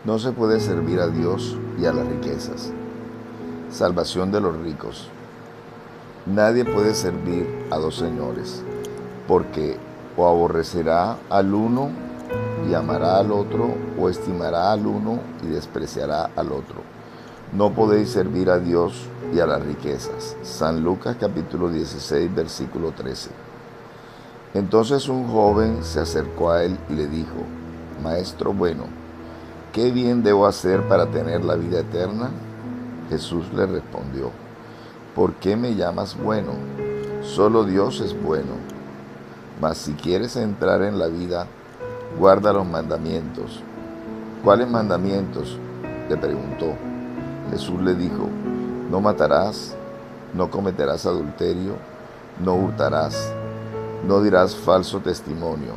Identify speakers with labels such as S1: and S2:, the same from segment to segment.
S1: No se puede servir a Dios y a las riquezas. Salvación de los ricos. Nadie puede servir a dos señores, porque o aborrecerá al uno y amará al otro, o estimará al uno y despreciará al otro. No podéis servir a Dios y a las riquezas. San Lucas capítulo 16, versículo 13. Entonces un joven se acercó a él y le dijo: Maestro bueno, ¿qué bien debo hacer para tener la vida eterna? Jesús le respondió: ¿Por qué me llamas bueno? Solo Dios es bueno. Mas si quieres entrar en la vida, guarda los mandamientos. ¿Cuáles mandamientos?, le preguntó. Jesús le dijo: No matarás, no cometerás adulterio, no hurtarás, no dirás falso testimonio,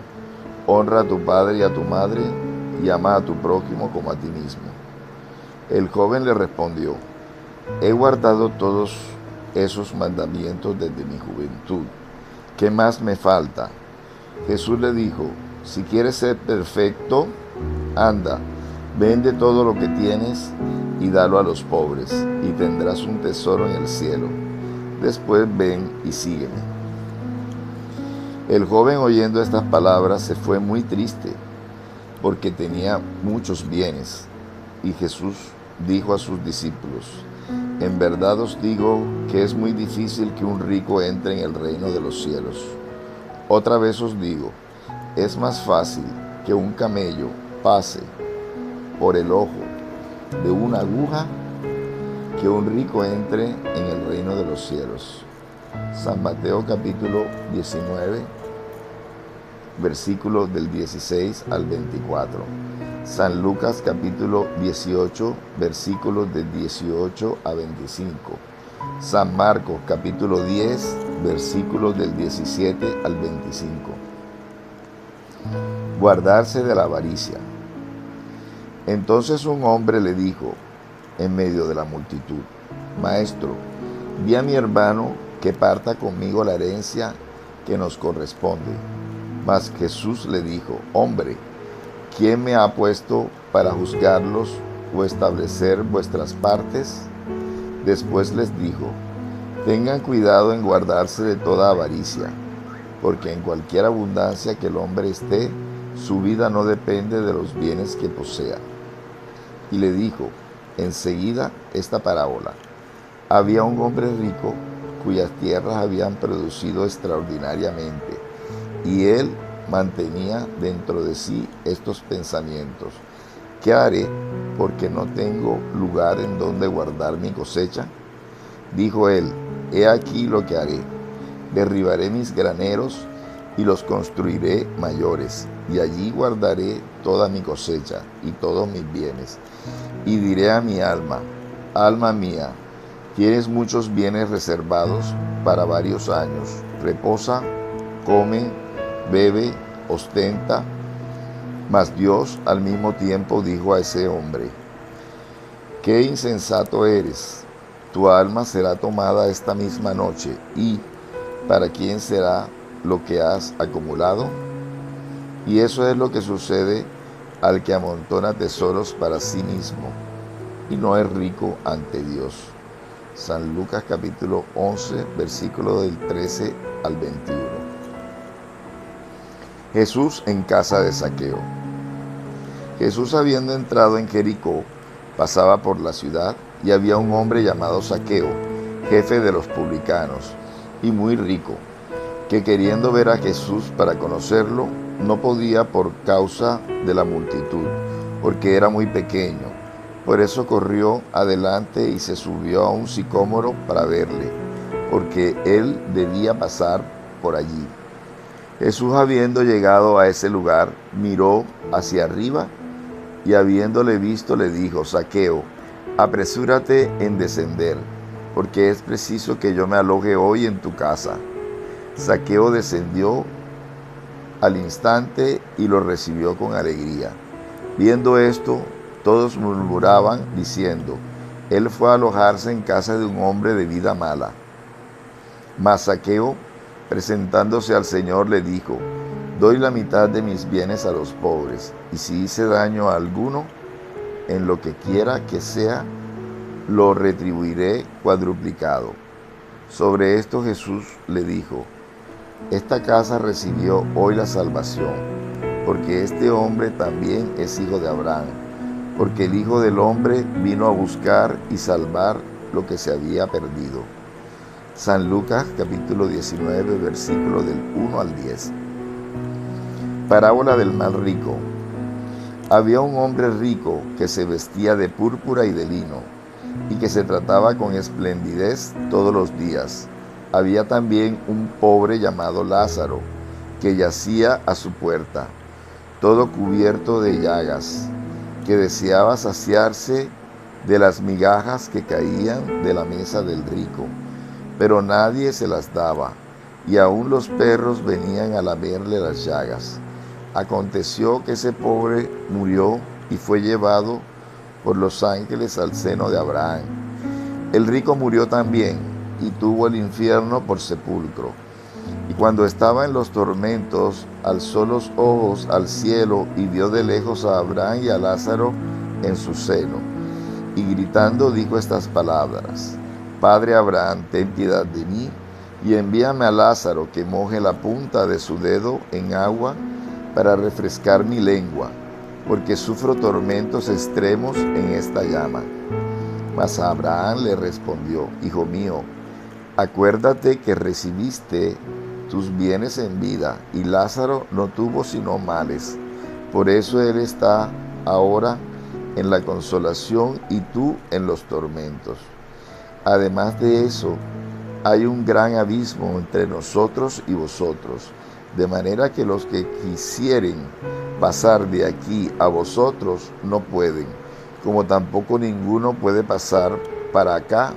S1: honra a tu padre y a tu madre, y ama a tu prójimo como a ti mismo. El joven le respondió: He guardado todos esos mandamientos desde mi juventud. ¿Qué más me falta? Jesús le dijo: Si quieres ser perfecto, anda, vende todo lo que tienes y dalo a los pobres, y tendrás un tesoro en el cielo. Después ven y sígueme. El joven, oyendo estas palabras, se fue muy triste, porque tenía muchos bienes. Y Jesús dijo a sus discípulos: En verdad os digo que es muy difícil que un rico entre en el reino de los cielos. Otra vez os digo, es más fácil que un camello pase por el ojo de una aguja que un rico entre en el reino de los cielos. San Mateo capítulo 19, versículos del 16 al 24. San Lucas capítulo 18, versículos del 18 a 25. San Marcos capítulo 10, versículos del 17 al 25. Guardarse de la avaricia. Entonces un hombre le dijo en medio de la multitud: Maestro, di a mi hermano que parta conmigo la herencia que nos corresponde. Mas Jesús le dijo: Hombre, ¿quién me ha puesto para juzgarlos o establecer vuestras partes? Después les dijo: Tengan cuidado en guardarse de toda avaricia, porque en cualquier abundancia que el hombre esté, su vida no depende de los bienes que posea. Y le dijo enseguida esta parábola: Había un hombre rico cuyas tierras habían producido extraordinariamente, y él mantenía dentro de sí estos pensamientos: ¿Qué haré, porque no tengo lugar en donde guardar mi cosecha? Dijo él: He aquí lo que haré. Derribaré mis graneros y los construiré mayores, y allí guardaré toda mi cosecha y todos mis bienes. Y diré a mi alma: Alma mía, tienes muchos bienes reservados para varios años. Reposa, come, bebe, ostenta. Mas Dios al mismo tiempo dijo a ese hombre: Qué insensato eres. Tu alma será tomada esta misma noche, y ¿para quién será lo que has acumulado? Y eso es lo que sucede al que amontona tesoros para sí mismo y no es rico ante Dios. San Lucas capítulo 11, versículo del 13 al 21. Jesús en casa de Zaqueo. Jesús, habiendo entrado en Jericó, pasaba por la ciudad, y había un hombre llamado Zaqueo, jefe de los publicanos y muy rico, que queriendo ver a Jesús para conocerlo, no podía por causa de la multitud, porque era muy pequeño. Por eso corrió adelante y se subió a un sicómoro para verle, porque él debía pasar por allí. Jesús, habiendo llegado a ese lugar, miró hacia arriba y habiéndole visto, le dijo: Zaqueo, apresúrate en descender, porque es preciso que yo me aloje hoy en tu casa. Zaqueo descendió al instante y lo recibió con alegría. Viendo esto, todos murmuraban diciendo: Él fue a alojarse en casa de un hombre de vida mala. Mas Zaqueo, presentándose al Señor, le dijo: Doy la mitad de mis bienes a los pobres, y si hice daño a alguno, en lo que quiera que sea, lo retribuiré cuadruplicado. Sobre esto Jesús le dijo: esta casa recibió hoy la salvación, porque este hombre también es hijo de Abraham, porque el Hijo del Hombre vino a buscar y salvar lo que se había perdido. San Lucas capítulo 19, versículo del 1 al 10. Parábola del mal rico. Había un hombre rico que se vestía de púrpura y de lino, y que se trataba con esplendidez todos los días. Había también un pobre llamado Lázaro, que yacía a su puerta, todo cubierto de llagas, que deseaba saciarse de las migajas que caían de la mesa del rico, pero nadie se las daba, y aun los perros venían a lamerle las llagas. Aconteció que ese pobre murió y fue llevado por los ángeles al seno de Abraham. El rico murió también y tuvo el infierno por sepulcro. Y cuando estaba en los tormentos, alzó los ojos al cielo y vio de lejos a Abraham y a Lázaro en su seno. Y gritando dijo estas palabras: Padre Abraham, ten piedad de mí, y envíame a Lázaro que moje la punta de su dedo en agua para refrescar mi lengua, porque sufro tormentos extremos en esta llama. Mas Abraham le respondió: Hijo mío, acuérdate que recibiste tus bienes en vida, y Lázaro no tuvo sino males. Por eso él está ahora en la consolación y tú en los tormentos. Además de eso, hay un gran abismo entre nosotros y vosotros, de manera que los que quisieren pasar de aquí a vosotros no pueden, como tampoco ninguno puede pasar para acá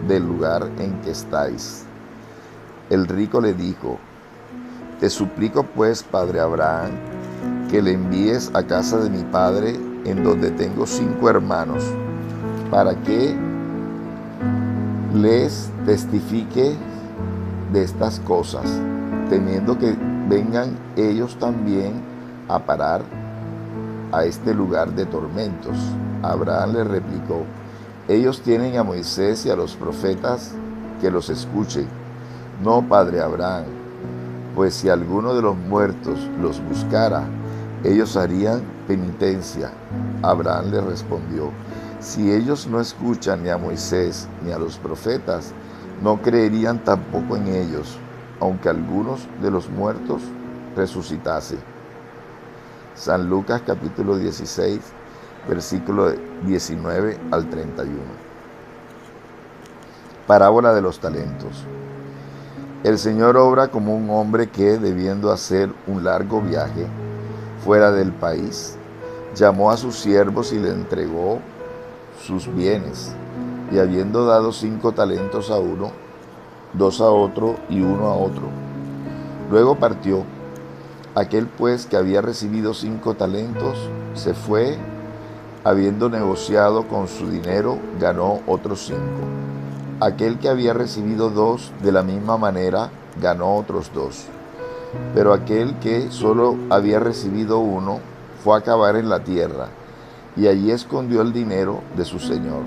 S1: del lugar en que estáis. El rico le dijo: te suplico pues, padre Abraham, que le envíes a casa de mi padre, en donde tengo 5 hermanos, para que les testifique de estas cosas, temiendo que vengan ellos también a parar a este lugar de tormentos. Abraham le replicó: ellos tienen a Moisés y a los profetas, que los escuchen. No, padre Abraham, pues si alguno de los muertos los buscara, ellos harían penitencia. Abraham le respondió: si ellos no escuchan ni a Moisés ni a los profetas, no creerían tampoco en ellos, aunque algunos de los muertos resucitase. San Lucas capítulo 16, versículo 19 al 31. Parábola de los talentos. El Señor obra como un hombre que, debiendo hacer un largo viaje fuera del país, llamó a sus siervos y le entregó sus bienes. Y habiendo dado 5 talentos a uno, 2 a otro y 1 a otro, luego partió. Aquel pues que había recibido 5 talentos se fue, habiendo negociado con su dinero, ganó otros 5. Aquel que había recibido 2, de la misma manera, ganó otros 2. Pero aquel que solo había recibido 1, fue a cavar en la tierra, y allí escondió el dinero de su señor.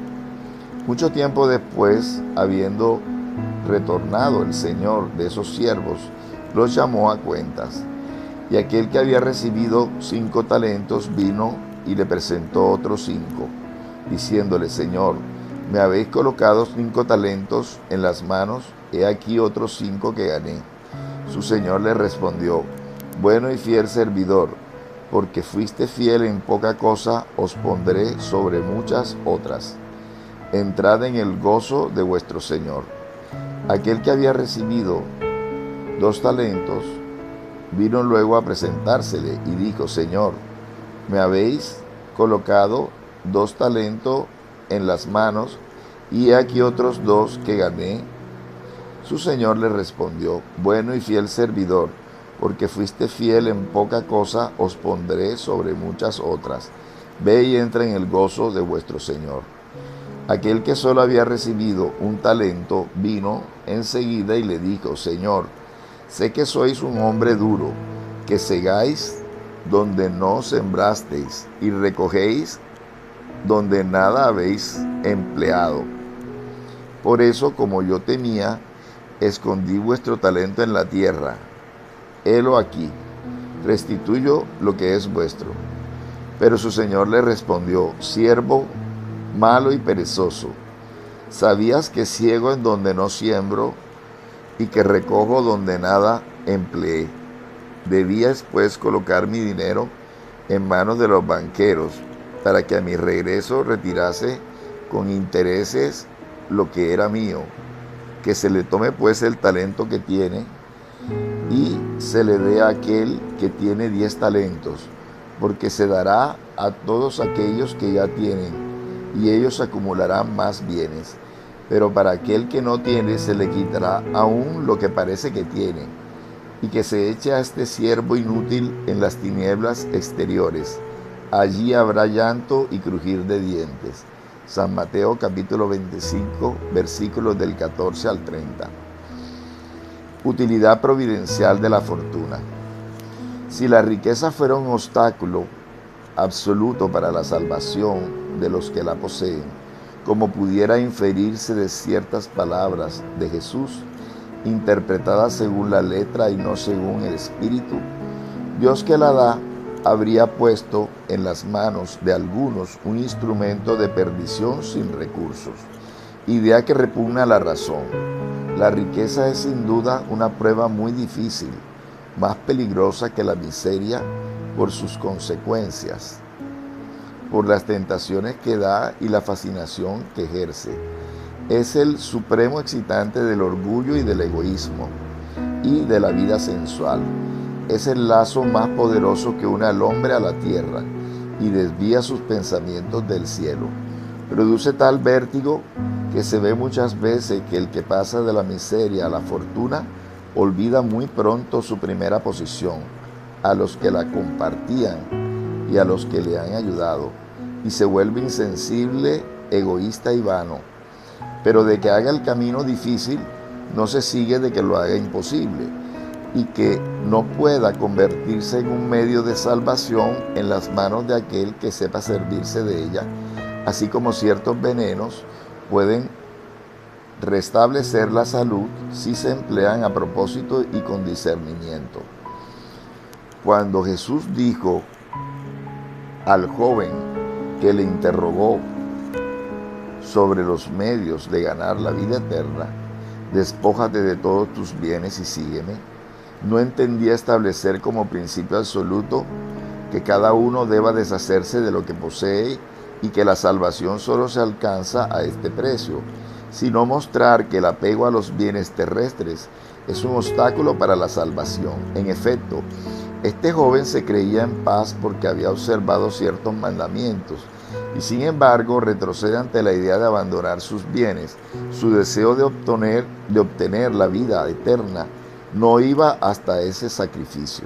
S1: Mucho tiempo después, habiendo retornado el señor de esos siervos, los llamó a cuentas. Y aquel que había recibido 5 talentos vino y le presentó otros 5, diciéndole: Señor, me habéis colocado 5 talentos en las manos, he aquí otros 5 que gané. Su señor le respondió: bueno y fiel servidor, porque fuiste fiel en poca cosa, os pondré sobre muchas otras. Entrad en el gozo de vuestro señor. Aquel que había recibido 2 talentos vino luego a presentársele y dijo: Señor, me habéis colocado 2 talentos en las manos, y he aquí otros 2 que gané. Su señor le respondió: bueno y fiel servidor, porque fuiste fiel en poca cosa, os pondré sobre muchas otras. Ve y entra en el gozo de vuestro señor. Aquel que solo había recibido 1 talento vino enseguida y le dijo: Señor, sé que sois un hombre duro, que segáis donde no sembrasteis y recogéis donde nada habéis empleado. Por eso, como yo temía, escondí vuestro talento en la tierra. Helo aquí, restituyo lo que es vuestro. Pero su señor le respondió: siervo malo y perezoso, ¿sabías que ciego en donde no siembro y que recojo donde nada empleé? Debías pues colocar mi dinero en manos de los banqueros, para que a mi regreso retirase con intereses lo que era mío. Que se le tome pues el talento que tiene y se le dé a aquel que tiene 10 talentos, porque se dará a todos aquellos que ya tienen, y ellos acumularán más bienes. Pero para aquel que no tiene se le quitará aún lo que parece que tiene, y que se eche a este siervo inútil en las tinieblas exteriores. Allí habrá llanto y crujir de dientes. San Mateo capítulo 25, versículos del 14 al 30. Utilidad providencial de la fortuna. Si la riqueza fuera un obstáculo absoluto para la salvación de los que la poseen, como pudiera inferirse de ciertas palabras de Jesús, interpretadas según la letra y no según el espíritu, Dios que la da habría puesto en las manos de algunos un instrumento de perdición sin recursos, idea que repugna a la razón. La riqueza es sin duda una prueba muy difícil, más peligrosa que la miseria por sus consecuencias, por las tentaciones que da y la fascinación que ejerce. Es el supremo excitante del orgullo y del egoísmo y de la vida sensual. Es el lazo más poderoso que une al hombre a la tierra y desvía sus pensamientos del cielo. Produce tal vértigo que se ve muchas veces que el que pasa de la miseria a la fortuna olvida muy pronto su primera posición, a los que la compartían y a los que le han ayudado, y se vuelve insensible, egoísta y vano. Pero de que haga el camino difícil, no se sigue de que lo haga imposible, y que no pueda convertirse en un medio de salvación en las manos de aquel que sepa servirse de ella, así como ciertos venenos pueden restablecer la salud si se emplean a propósito y con discernimiento. Cuando Jesús dijo al joven que le interrogó sobre los medios de ganar la vida eterna, despójate de todos tus bienes y sígueme, no entendía establecer como principio absoluto que cada uno deba deshacerse de lo que posee y que la salvación solo se alcanza a este precio, sino mostrar que el apego a los bienes terrestres es un obstáculo para la salvación. En efecto, este joven se creía en paz porque había observado ciertos mandamientos, y sin embargo retrocede ante la idea de abandonar sus bienes. Su deseo de obtener la vida eterna no iba hasta ese sacrificio.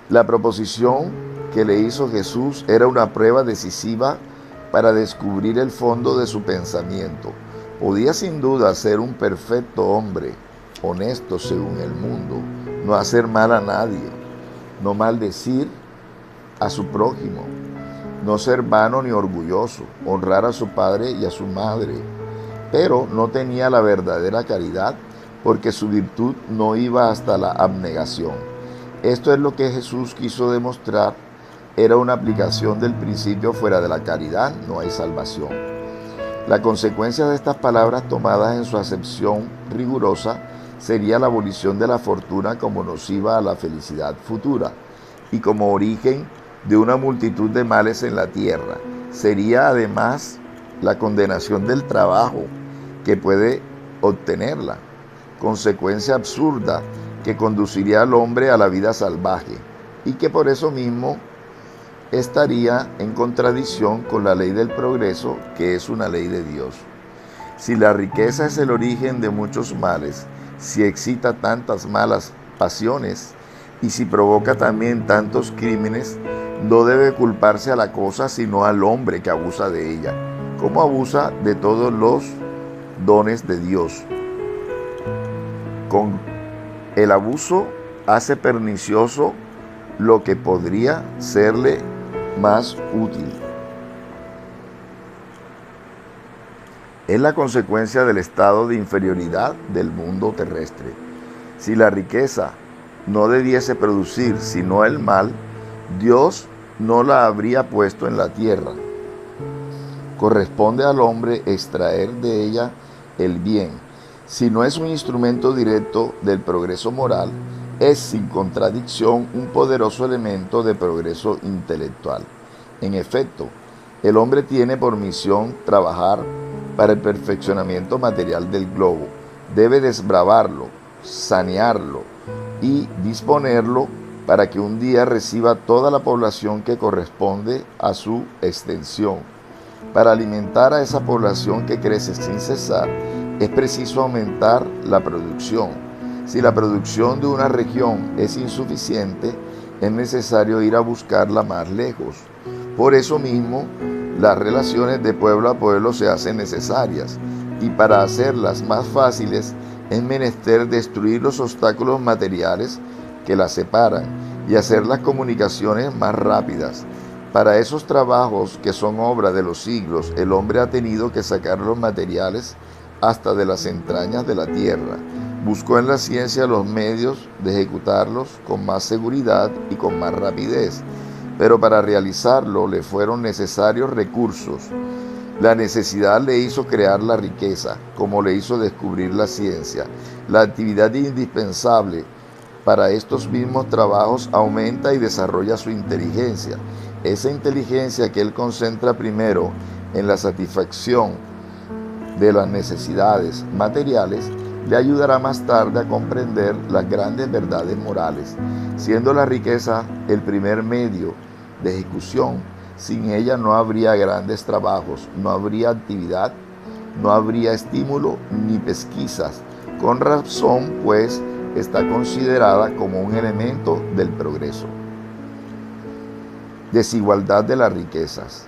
S1: La proposición que le hizo Jesús era una prueba decisiva para descubrir el fondo de su pensamiento. Podía sin duda ser un perfecto hombre, honesto según el mundo, no hacer mal a nadie, no maldecir a su prójimo, no ser vano ni orgulloso, honrar a su padre y a su madre, pero no tenía la verdadera caridad porque su virtud no iba hasta la abnegación. Esto es lo que Jesús quiso demostrar. Era una aplicación del principio: fuera de la caridad no hay salvación. La consecuencia de estas palabras tomadas en su acepción rigurosa sería la abolición de la fortuna como nociva a la felicidad futura y como origen de una multitud de males en la tierra. Sería además la condenación del trabajo que puede obtenerla, consecuencia absurda que conduciría al hombre a la vida salvaje y que por eso mismo estaría en contradicción con la ley del progreso, que es una ley de Dios. Si la riqueza es el origen de muchos males, si excita tantas malas pasiones y si provoca también tantos crímenes, no debe culparse a la cosa sino al hombre que abusa de ella, como abusa de todos los dones de Dios. Con el abuso hace pernicioso lo que podría serle más útil. Es la consecuencia del estado de inferioridad del mundo terrestre. Si la riqueza no debiese producir sino el mal, Dios no la habría puesto en la tierra. Corresponde al hombre extraer de ella el bien. Si no es un instrumento directo del progreso moral, es sin contradicción un poderoso elemento de progreso intelectual. En efecto, el hombre tiene por misión trabajar para el perfeccionamiento material del globo. Debe desbravarlo, sanearlo y disponerlo para que un día reciba toda la población que corresponde a su extensión. Para alimentar a esa población que crece sin cesar, es preciso aumentar la producción. Si la producción de una región es insuficiente, es necesario ir a buscarla más lejos. Por eso mismo, las relaciones de pueblo a pueblo se hacen necesarias, y para hacerlas más fáciles es menester destruir los obstáculos materiales que las separan y hacer las comunicaciones más rápidas. Para esos trabajos que son obra de los siglos, el hombre ha tenido que sacar los materiales hasta de las entrañas de la tierra. Buscó en la ciencia los medios de ejecutarlos con más seguridad y con más rapidez, pero para realizarlo le fueron necesarios recursos. La necesidad le hizo crear la riqueza, como le hizo descubrir la ciencia. La actividad indispensable para estos mismos trabajos aumenta y desarrolla su inteligencia. Esa inteligencia que él concentra primero en la satisfacción de las necesidades materiales, le ayudará más tarde a comprender las grandes verdades morales, siendo la riqueza el primer medio de ejecución. Sin ella no habría grandes trabajos, no habría actividad, no habría estímulo ni pesquisas. Con razón, pues, está considerada como un elemento del progreso. Desigualdad de las riquezas.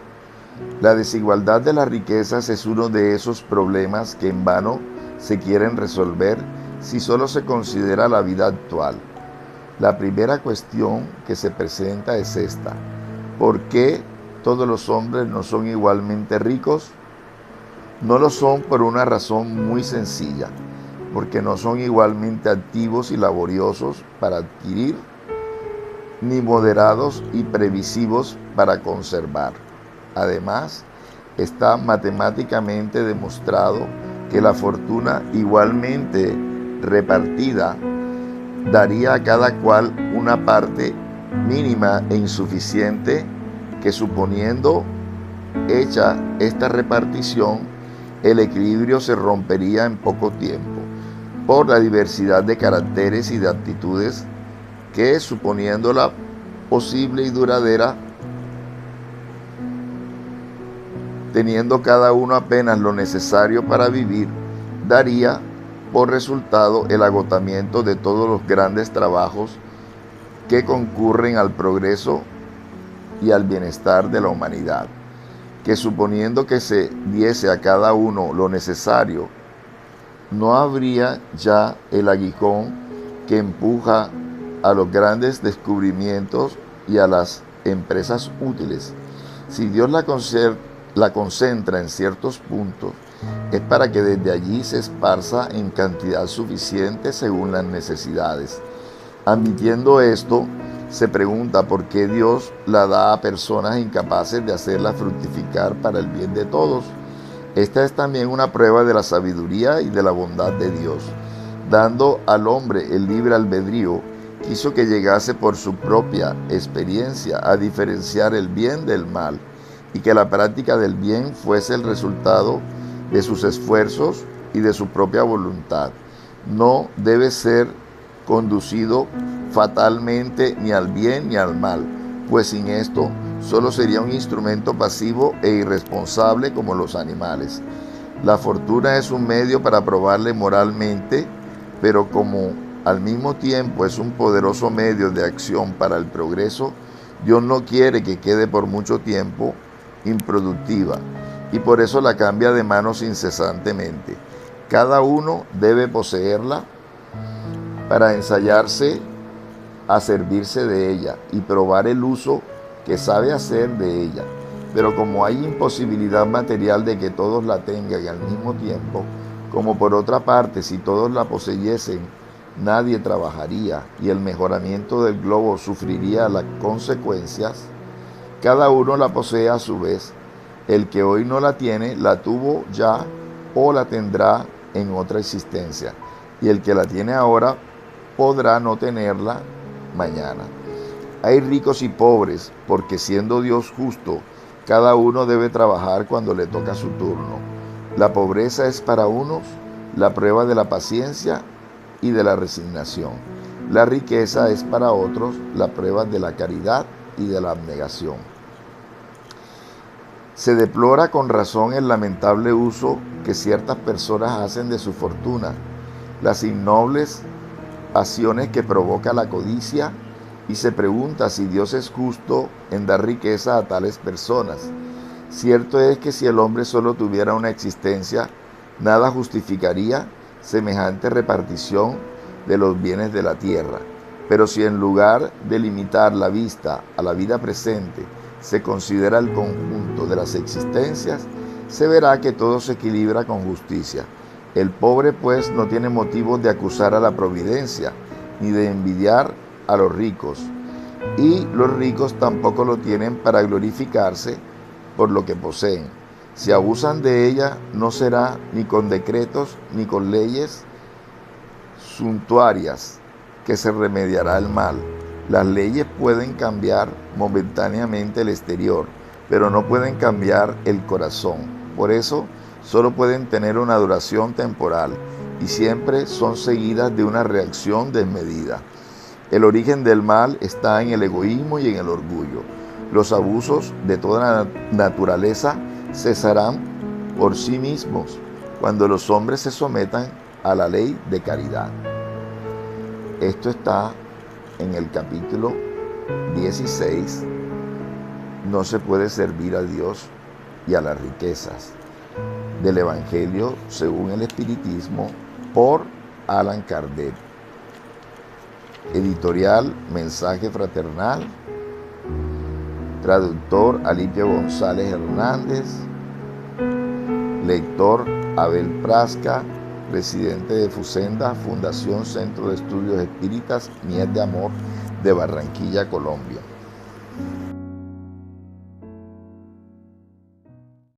S1: La desigualdad de las riquezas es uno de esos problemas que en vano se quieren resolver si solo se considera la vida actual. La primera cuestión que se presenta es esta: ¿por qué todos los hombres no son igualmente ricos? No lo son por una razón muy sencilla: porque no son igualmente activos y laboriosos para adquirir, ni moderados y previsivos para conservar. Además, está matemáticamente demostrado que la fortuna igualmente repartida daría a cada cual una parte mínima e insuficiente que, suponiendo hecha esta repartición, el equilibrio se rompería en poco tiempo, por la diversidad de caracteres y de actitudes que, suponiéndola posible y duradera, teniendo cada uno apenas lo necesario para vivir, daría por resultado el agotamiento de todos los grandes trabajos que concurren al progreso y al bienestar de la humanidad. Que suponiendo que se diese a cada uno lo necesario, no habría ya el aguijón que empuja a los grandes descubrimientos y a las empresas útiles. Si Dios la concentra en ciertos puntos, es para que desde allí se esparza en cantidad suficiente según las necesidades. Admitiendo esto, se pregunta por qué Dios la da a personas incapaces de hacerla fructificar para el bien de todos. Esta es también una prueba de la sabiduría y de la bondad de Dios. Dando al hombre el libre albedrío, quiso que llegase por su propia experiencia a diferenciar el bien del mal, y que la práctica del bien fuese el resultado de sus esfuerzos y de su propia voluntad. No debe ser conducido fatalmente ni al bien ni al mal, pues sin esto solo sería un instrumento pasivo e irresponsable como los animales. La fortuna es un medio para probarle moralmente, pero como al mismo tiempo es un poderoso medio de acción para el progreso, Dios no quiere que quede por mucho tiempo improductiva, y por eso la cambia de manos incesantemente. Cada uno debe poseerla para ensayarse a servirse de ella y probar el uso que sabe hacer de ella. Pero como hay imposibilidad material de que todos la tengan al mismo tiempo, como por otra parte, si todos la poseyesen, nadie trabajaría y el mejoramiento del globo sufriría las consecuencias, cada uno la posee a su vez. El que hoy no la tiene, la tuvo ya o la tendrá en otra existencia. Y el que la tiene ahora, podrá no tenerla mañana. Hay ricos y pobres, porque siendo Dios justo, cada uno debe trabajar cuando le toca su turno. La pobreza es para unos la prueba de la paciencia y de la resignación. La riqueza es para otros la prueba de la caridad y de la abnegación. Se deplora con razón el lamentable uso que ciertas personas hacen de su fortuna, las innobles pasiones que provoca la codicia, y se pregunta si Dios es justo en dar riqueza a tales personas. Cierto es que si el hombre solo tuviera una existencia, nada justificaría semejante repartición de los bienes de la tierra. Pero si en lugar de limitar la vista a la vida presente, se considera el conjunto de las existencias, se verá que todo se equilibra con justicia. El pobre, pues, no tiene motivos de acusar a la providencia, ni de envidiar a los ricos, y los ricos tampoco lo tienen para glorificarse por lo que poseen. Si abusan de ella, no será ni con decretos ni con leyes suntuarias que se remediará el mal. Las leyes pueden cambiar momentáneamente el exterior, pero no pueden cambiar el corazón. Por eso, solo pueden tener una duración temporal y siempre son seguidas de una reacción desmedida. El origen del mal está en el egoísmo y en el orgullo. Los abusos de toda naturaleza cesarán por sí mismos cuando los hombres se sometan a la ley de caridad. Esto está en el capítulo 16. No se puede servir a Dios y a las riquezas, del Evangelio según el Espiritismo, por Allan Kardec. Editorial Mensaje Fraternal. Traductor Alipio González Hernández. Lector Abel Prasca, presidente de FUSENDA, Fundación Centro de Estudios Espíritas Mies de Amor, de Barranquilla, Colombia.